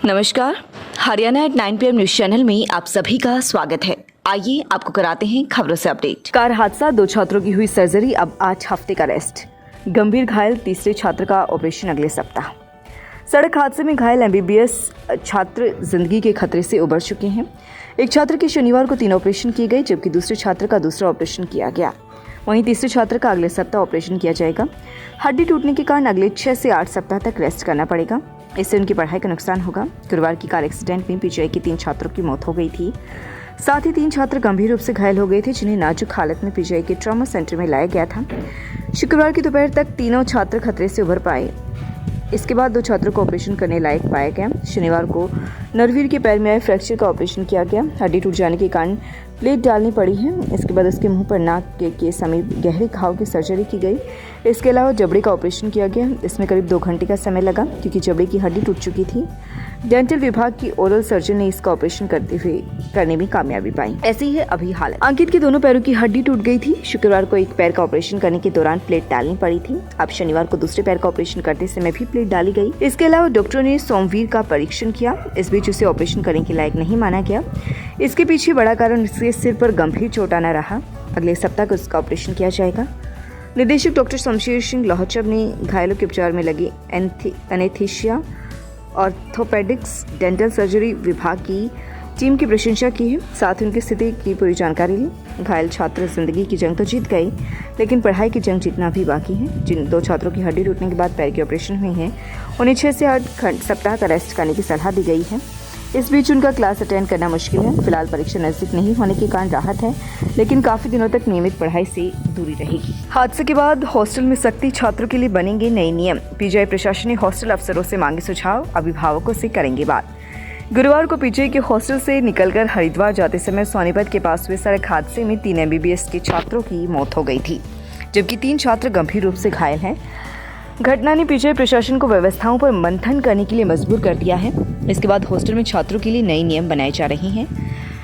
नमस्कार, Haryana at 9 PM news channel में आप सभी का स्वागत है। आइए आपको कराते हैं खबरों से अपडेट। कार हादसा, 2 छात्रों की हुई सर्जरी, अब 8 हफ्ते का रेस्ट। गंभीर घायल तीसरे छात्र का ऑपरेशन अगले सप्ताह। सड़क हादसे में घायल MBBS छात्र जिंदगी के खतरे से उबर चुके हैं। एक छात्र के शनिवार को 3 ऑपरेशन किए गए, जबकि दूसरे छात्र का दूसरा ऑपरेशन किया गया। वहीं तीसरे छात्र का अगले सप्ताह ऑपरेशन किया जाएगा। हड्डी टूटने के कारण अगले 6 से 8 सप्ताह तक रेस्ट करना पड़ेगा। इससे उनकी पढ़ाई का नुकसान होगा। गुरुवार की कार एक्सीडेंट में PGI के 3 छात्रों की मौत हो गई थी। साथ ही 3 छात्र गंभीर रूप से घायल हो गए थे, जिन्हें नाजुक हालत में PGI के ट्रॉमा सेंटर में लाया गया था। शुक्रवार की दोपहर तक तीनों छात्र खतरे से उभर पाए। इसके बाद 2 छात्रों को ऑपरेशन करने लायक पाया गया। शनिवार को नरवीर के पैर में आए फ्रैक्चर का ऑपरेशन किया गया। हड्डी टूट जाने के कारण प्लेट डालनी पड़ी है। इसके बाद उसके मुंह पर नाक के समीप गहरे घाव की सर्जरी की गई। इसके अलावा जबड़े का ऑपरेशन किया गया। इसमें करीब 2 घंटे का समय लगा, क्योंकि जबड़े की हड्डी टूट चुकी थी। डेंटल विभाग की ओरल सर्जन ने इसका ऑपरेशन करने में कामयाबी पाई। ऐसी ही है अभी हालत। अंकित के दोनों पैरों की हड्डी टूट गई थी। शुक्रवार को एक पैर का ऑपरेशन करने के दौरान प्लेट डालनी पड़ी थी। अब शनिवार को दूसरे पैर का ऑपरेशन करते समय भी प्लेट डाली गई। इसके अलावा डॉक्टरों ने सोमवीर का परीक्षण किया। इस बीच उसे ऑपरेशन करने के लायक नहीं माना गया। इसके पीछे बड़ा कारण उसके सिर पर गंभीर चोट आना रहा। अगले सप्ताह को उसका ऑपरेशन किया जाएगा। निदेशक डॉक्टर शमशेर सिंह लोहचब ने घायलों के उपचार में लगी एनेस्थीसिया, ऑर्थोपेडिक्स, डेंटल सर्जरी विभाग की टीम की प्रशंसा की है। साथ ही उनकी स्थिति की पूरी जानकारी ली। घायल छात्र जिंदगी की जंग तो जीत गए, लेकिन पढ़ाई की जंग जीतना भी बाकी है। जिन 2 छात्रों की हड्डी टूटने के बाद पैर के ऑपरेशन हुए हैं, उन्हें 6 से 8 सप्ताह का रेस्ट करने की सलाह दी गई है। इस बीच उनका क्लास अटेंड करना मुश्किल है। फिलहाल परीक्षा नजदीक नहीं होने के कारण राहत है, लेकिन काफी दिनों तक नियमित पढ़ाई से दूरी रहेगी। हादसे के बाद हॉस्टल में सख्ती, छात्रों के लिए बनेंगे नए नियम। PGI प्रशासन ने हॉस्टल अफसरों से मांगे सुझाव, अभिभावकों से करेंगे बात। गुरुवार को PGI के हॉस्टल से निकलकर हरिद्वार जाते समय सोनीपत के पास हुए सड़क हादसे में 3 MBBS के छात्रों की मौत हो गई थी, जबकि 3 छात्र गंभीर रूप से घायल हैं। घटना ने PGI प्रशासन को व्यवस्थाओं पर मंथन करने के लिए मजबूर कर दिया है। इसके बाद हॉस्टल में छात्रों के लिए नए नियम बनाए जा रहे हैं।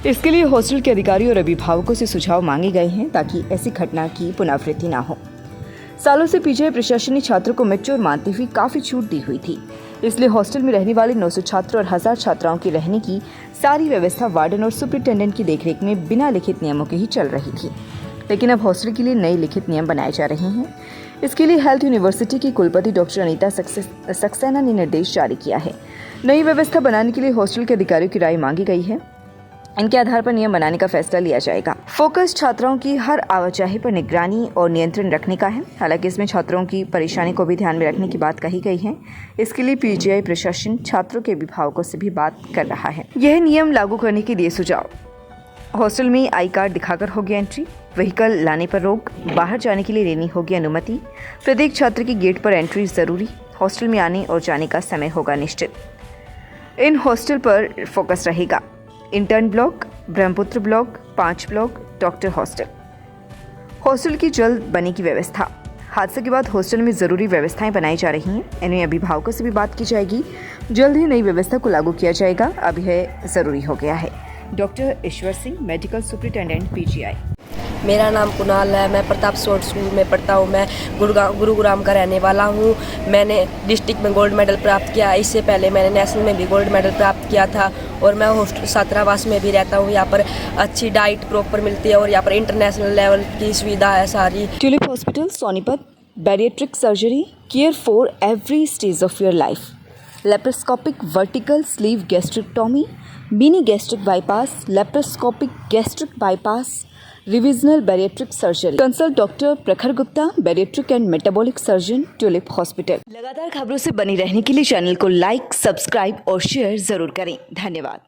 इसके लिए हॉस्टल के अधिकारियों और अभिभावकों से सुझाव मांगे गए हैं, ताकि ऐसी घटना की पुनरावृत्ति न हो। सालों से PGI प्रशासन ने छात्रों को मैच्योर मानते हुए काफी छूट दी हुई थी। इसलिए हॉस्टल में रहने वाले 900 छात्रों और 1000 छात्राओं की रहने की सारी व्यवस्था वार्डन और सुपरिटेंडेंट की देखरेख में बिना लिखित नियमों के ही चल रही थी। लेकिन अब हॉस्टल के लिए नए लिखित नियम बनाए जा रहे हैं। इसके लिए हेल्थ यूनिवर्सिटी की कुलपति डॉक्टर अनीता सक्सेना ने निर्देश जारी किया है। नई व्यवस्था बनाने के लिए हॉस्टल के अधिकारियों की राय मांगी गई है। इनके आधार पर नियम बनाने का फैसला लिया जाएगा। फोकस छात्राओं की हर आवाजाही पर निगरानी और नियंत्रण रखने का है। हालांकि इसमें छात्रों की परेशानी को भी ध्यान में रखने की बात कही गई है। इसके लिए PGI प्रशासन छात्रों के अभिभावकों से भी बात कर रहा है। यह नियम लागू करने के दिए सुझाव। हॉस्टल में आई कार्ड दिखाकर होगी एंट्री। व्हीकल लाने पर रोक। बाहर जाने के लिए लेनी होगी अनुमति। प्रत्येक छात्र की गेट पर एंट्री जरूरी। हॉस्टल में आने और जाने का समय होगा निश्चित। इन हॉस्टल पर फोकस रहेगा। Intern block, Brahmaputra block, 5 block, doctor hostel. Hostel की जल्द बने की व्यवस्था। हादसे के बाद हॉस्टल में जरूरी व्यवस्थाएं बनाई जा रही हैं। इन्हें अभिभावकों से भी बात की जाएगी। जल्द ही नई व्यवस्था को लागू किया जाएगा। अब यह जरूरी हो गया है। Doctor Ishwar Singh, medical superintendent PGI। मेरा नाम कुणाल है। मैं प्रताप शॉर्ट स्कूल में पढ़ता हूँ। मैं गुरुग्राम का रहने वाला हूँ। मैंने डिस्ट्रिक्ट में गोल्ड मेडल प्राप्त किया। इससे पहले मैंने नेशनल में भी गोल्ड मेडल प्राप्त किया था। और मैं हॉस्टल छात्रावास में भी रहता हूँ। यहाँ पर अच्छी डाइट प्रॉपर मिलती है और यहाँ पर इंटरनेशनल लेवल की सुविधा है सारी। Tulip Hospital Sonipat, bariatric surgery, care for every stage of your life. Laparoscopic vertical sleeve gastrectomy, mini gastric bypass, laparoscopic gastric bypass, revisional bariatric surgery. Consult doctor Prakhar Gupta, bariatric and metabolic surgeon, Tulip Hospital. लगातार खबरों से बनी रहने के लिए channel को like, subscribe और share जरूर करें। धन्यवाद।